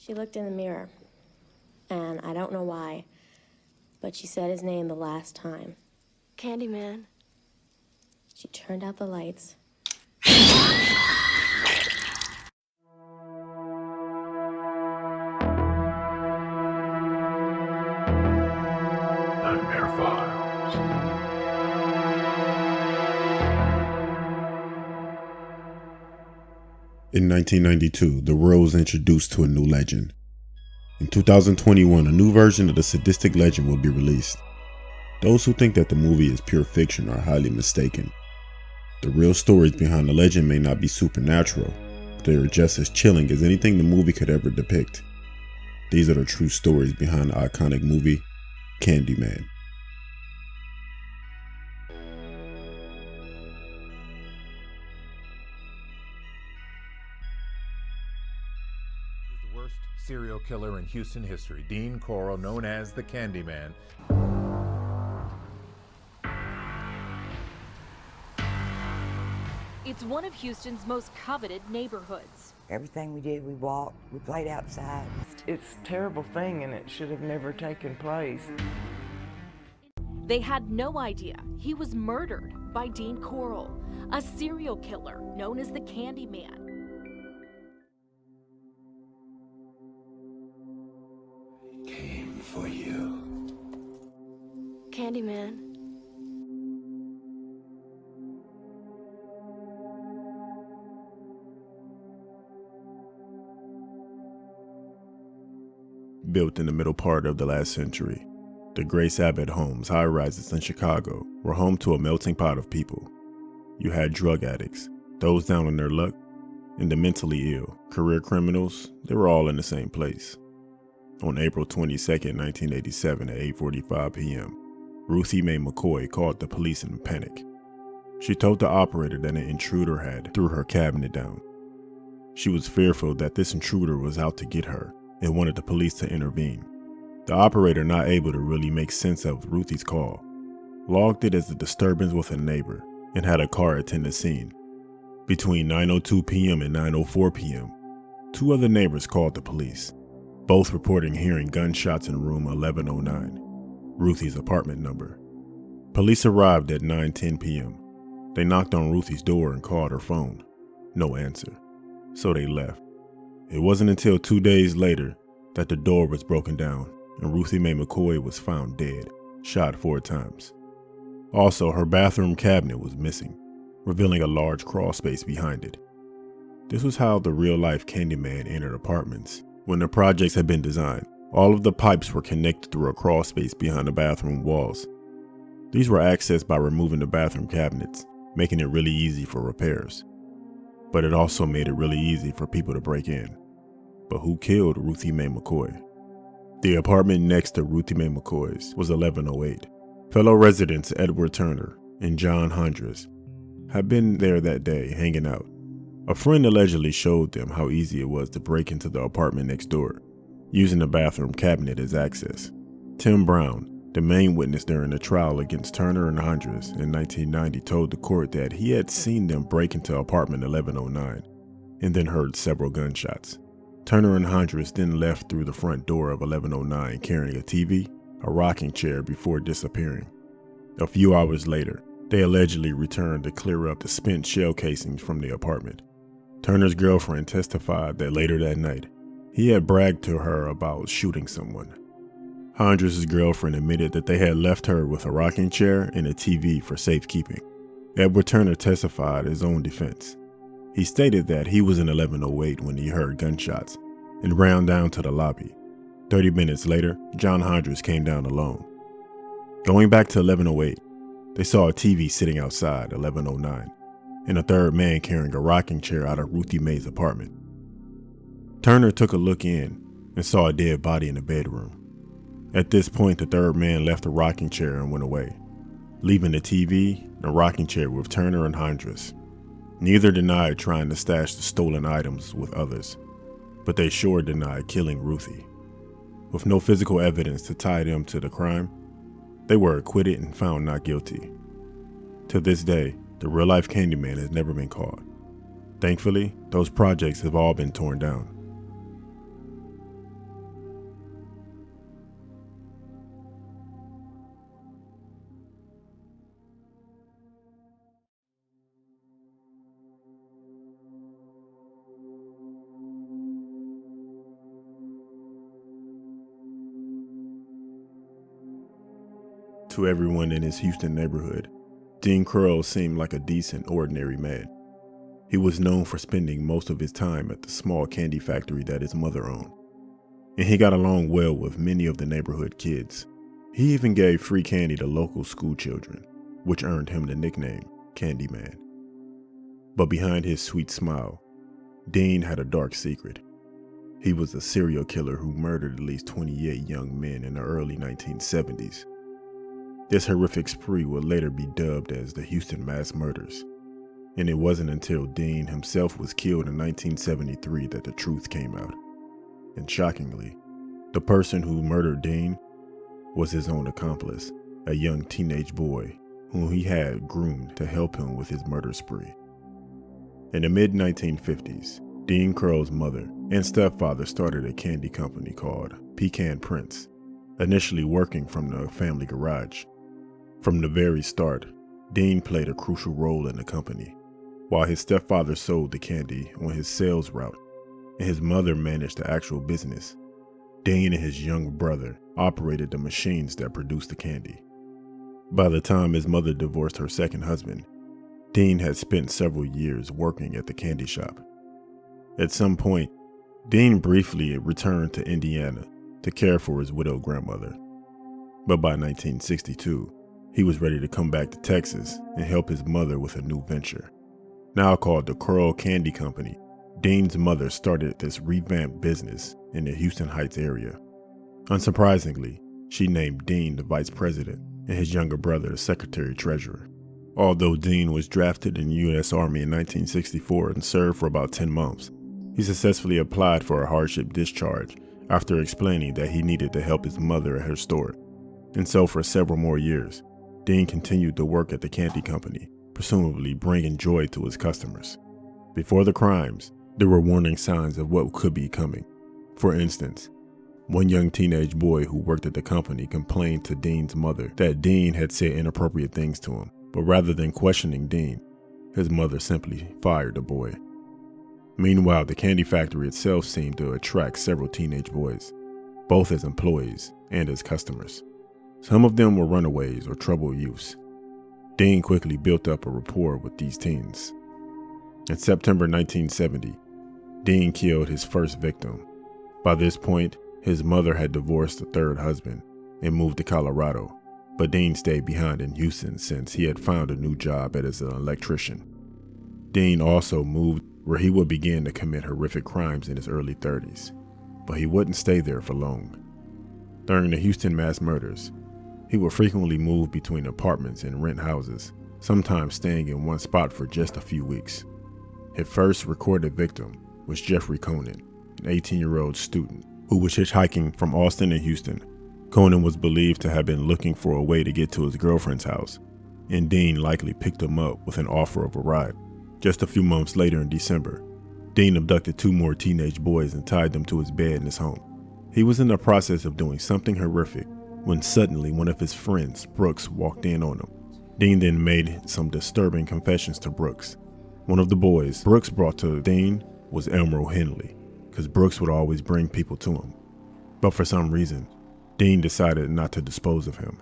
She looked in the mirror, and I don't know why, but she said his name the last time. Candyman. She turned out the lights. Nightmare Files. In 1992, the world was introduced to a new legend. In 2021, a new version of the sadistic legend will be released. Those who think that the movie is pure fiction are highly mistaken. The real stories behind the legend may not be supernatural, but they are just as chilling as anything the movie could ever depict. These are the true stories behind the iconic movie, Candyman. The worst serial killer in Houston history, Dean Corll, known as the Candyman. It's one of Houston's most coveted neighborhoods. Everything we did, we walked, we played outside. It's a terrible thing and it should have never taken place. They had no idea he was murdered by Dean Corll, a serial killer known as the Candyman. Came for you. Candyman. Built in the middle part of the last century, the Grace Abbott homes, high-rises in Chicago, were home to a melting pot of people. You had drug addicts, those down on their luck, and the mentally ill, career criminals. They were all in the same place. On April 22nd, 1987 at 8:45 p.m., Ruthie Mae McCoy called the police in a panic. She told the operator that an intruder had threw her cabinet down. She was fearful that this intruder was out to get her and wanted the police to intervene. The operator, not able to really make sense of Ruthie's call, logged it as a disturbance with a neighbor and had a car attend the scene. Between 9:02 p.m. and 9:04 p.m., two other neighbors called the police, both reporting hearing gunshots in room 1109, Ruthie's apartment number. Police arrived at 9:10 p.m. They knocked on Ruthie's door and called her phone. No answer. So they left. It wasn't until 2 days later that the door was broken down and Ruthie Mae McCoy was found dead, shot 4 times. Also, her bathroom cabinet was missing, revealing a large crawl space behind it. This was how the real-life Candyman entered apartments. When the projects had been designed, all of the pipes were connected through a crawl space behind the bathroom walls. These were accessed by removing the bathroom cabinets, making it really easy for repairs. But it also made it really easy for people to break in. But who killed Ruthie Mae McCoy? The apartment next to Ruthie Mae McCoy's was 1108. Fellow residents Edward Turner and John Hondras had been there that day hanging out. A friend allegedly showed them how easy it was to break into the apartment next door, using the bathroom cabinet as access. Tim Brown, the main witness during the trial against Turner and Hondras in 1990, told the court that he had seen them break into apartment 1109 and then heard several gunshots. Turner and Hondras then left through the front door of 1109 carrying a TV, a rocking chair before disappearing. A few hours later, they allegedly returned to clear up the spent shell casings from the apartment. Turner's girlfriend testified that later that night, he had bragged to her about shooting someone. Hondras' girlfriend admitted that they had left her with a rocking chair and a TV for safekeeping. Edward Turner testified his own defense. He stated that he was in 1108 when he heard gunshots and ran down to the lobby. 30 minutes later, John Hondras came down alone. Going back to 1108, they saw a TV sitting outside 1109 and a third man carrying a rocking chair out of Ruthie Mae's apartment. Turner took a look in and saw a dead body in the bedroom. At this point, the third man left the rocking chair and went away, leaving the TV and the rocking chair with Turner and Hondras. Neither denied trying to stash the stolen items with others, but they sure denied killing Ruthie. With no physical evidence to tie them to the crime, they were acquitted and found not guilty. To this day, the real-life Candyman has never been caught. Thankfully, those projects have all been torn down. To everyone in his Houston neighborhood, Dean Corll seemed like a decent, ordinary man. He was known for spending most of his time at the small candy factory that his mother owned, and he got along well with many of the neighborhood kids. He even gave free candy to local school children, which earned him the nickname Candyman. But behind his sweet smile, Dean had a dark secret. He was a serial killer who murdered at least 28 young men in the early 1970s. This horrific spree would later be dubbed as the Houston Mass Murders, and it wasn't until Dean himself was killed in 1973 that the truth came out. And shockingly, the person who murdered Dean was his own accomplice, a young teenage boy whom he had groomed to help him with his murder spree. In the mid-1950s, Dean Corll's mother and stepfather started a candy company called Pecan Prince, initially working from the family garage. From the very start, Dean played a crucial role in the company, while his stepfather sold the candy on his sales route and his mother managed the actual business. Dean and his younger brother operated the machines that produced the candy. By the time his mother divorced her second husband, Dean had spent several years working at the candy shop. At some point, Dean briefly returned to Indiana to care for his widowed grandmother. But by 1962, he was ready to come back to Texas and help his mother with a new venture. Now called the Corll Candy Company, Dean's mother started this revamped business in the Houston Heights area. Unsurprisingly, she named Dean the vice president and his younger brother the secretary-treasurer. Although Dean was drafted in the U.S. Army in 1964 and served for about 10 months, he successfully applied for a hardship discharge after explaining that he needed to help his mother at her store. And so for several more years, Dean continued to work at the candy company, presumably bringing joy to his customers. Before the crimes, there were warning signs of what could be coming. For instance, one young teenage boy who worked at the company complained to Dean's mother that Dean had said inappropriate things to him, but rather than questioning Dean, his mother simply fired the boy. Meanwhile, the candy factory itself seemed to attract several teenage boys, both as employees and as customers. Some of them were runaways or troubled youths. Dean quickly built up a rapport with these teens. In September 1970, Dean killed his first victim. By this point, his mother had divorced the third husband and moved to Colorado, but Dean stayed behind in Houston since he had found a new job as an electrician. Dean also moved where he would begin to commit horrific crimes in his early 30s, but he wouldn't stay there for long. During the Houston mass murders, he would frequently move between apartments and rent houses, sometimes staying in one spot for just a few weeks. His first recorded victim was Jeffrey Conan, an 18-year-old student who was hitchhiking from Austin and Houston. Conan was believed to have been looking for a way to get to his girlfriend's house, and Dean likely picked him up with an offer of a ride. Just a few months later in December, Dean abducted 2 more teenage boys and tied them to his bed in his home. He was in the process of doing something horrific when suddenly one of his friends, Brooks, walked in on him. Dean then made some disturbing confessions to Brooks. One of the boys Brooks brought to Dean was Elmer Henley, because Brooks would always bring people to him. But for some reason, Dean decided not to dispose of him.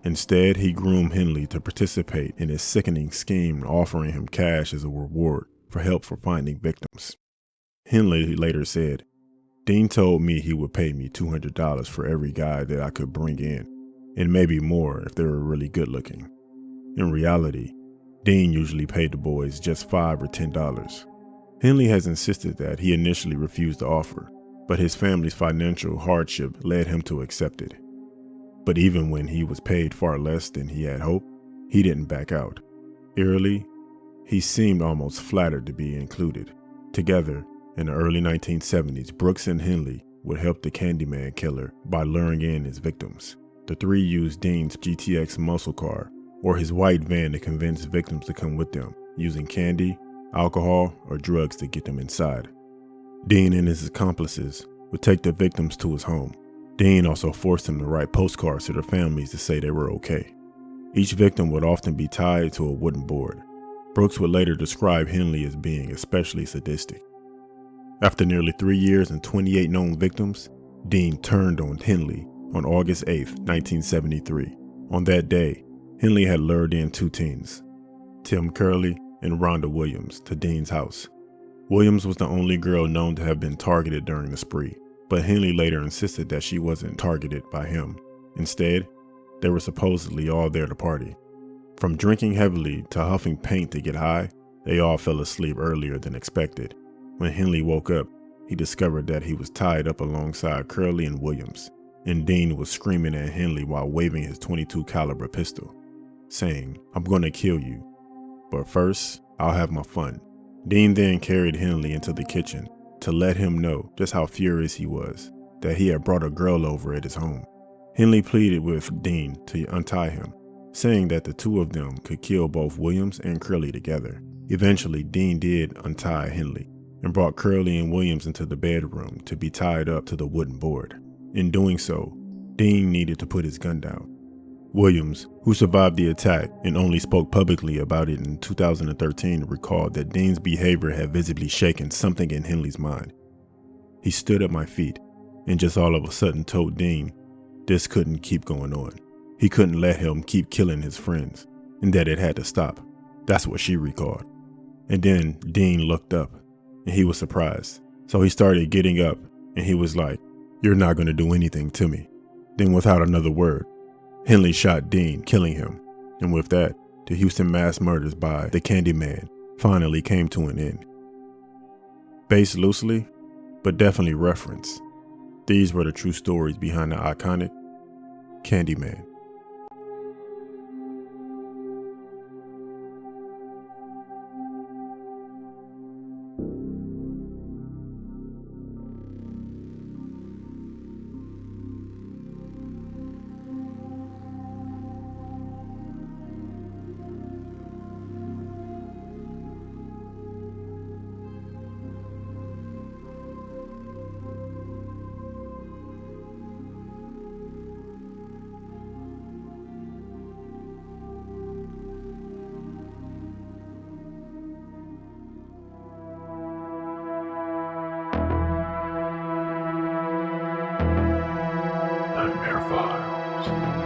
Instead, he groomed Henley to participate in his sickening scheme, offering him cash as a reward for help for finding victims. Henley later said, "Dean told me he would pay me $200 for every guy that I could bring in, and maybe more if they were really good looking." In reality, Dean usually paid the boys just $5 or $10. Henley has insisted that he initially refused the offer, but his family's financial hardship led him to accept it. But even when he was paid far less than he had hoped, he didn't back out. Eerily, he seemed almost flattered to be included. Together, in the early 1970s, Brooks and Henley would help the Candyman killer by luring in his victims. The three used Dean's GTX muscle car or his white van to convince victims to come with them, using candy, alcohol, or drugs to get them inside. Dean and his accomplices would take the victims to his home. Dean also forced them to write postcards to their families to say they were okay. Each victim would often be tied to a wooden board. Brooks would later describe Henley as being especially sadistic. After nearly 3 years and 28 known victims, Dean turned on Henley on August 8, 1973. On that day, Henley had lured in 2 teens, Tim Curley and Rhonda Williams, to Dean's house. Williams was the only girl known to have been targeted during the spree, but Henley later insisted that she wasn't targeted by him. Instead, they were supposedly all there to party. From drinking heavily to huffing paint to get high, they all fell asleep earlier than expected. When Henley woke up, he discovered that he was tied up alongside Curley and Williams, and Dean was screaming at Henley while waving his .22 caliber pistol, saying, "I'm gonna kill you, but first, I'll have my fun." Dean then carried Henley into the kitchen to let him know just how furious he was that he had brought a girl over at his home. Henley pleaded with Dean to untie him, saying that the 2 of them could kill both Williams and Curley together. Eventually, Dean did untie Henley and brought Curley and Williams into the bedroom to be tied up to the wooden board. In doing so, Dean needed to put his gun down. Williams, who survived the attack and only spoke publicly about it in 2013, recalled that Dean's behavior had visibly shaken something in Henley's mind. He stood at my feet and just all of a sudden told Dean this couldn't keep going on. He couldn't let him keep killing his friends, and that it had to stop. That's what she recalled. And then Dean looked up, and he was surprised. So he started getting up, and he was like, "You're not going to do anything to me." Then without another word, Henley shot Dean, killing him. And with that, the Houston mass murders by the Candyman finally came to an end. Based loosely, but definitely referenced, these were the true stories behind the iconic Candyman. Nightmare Files.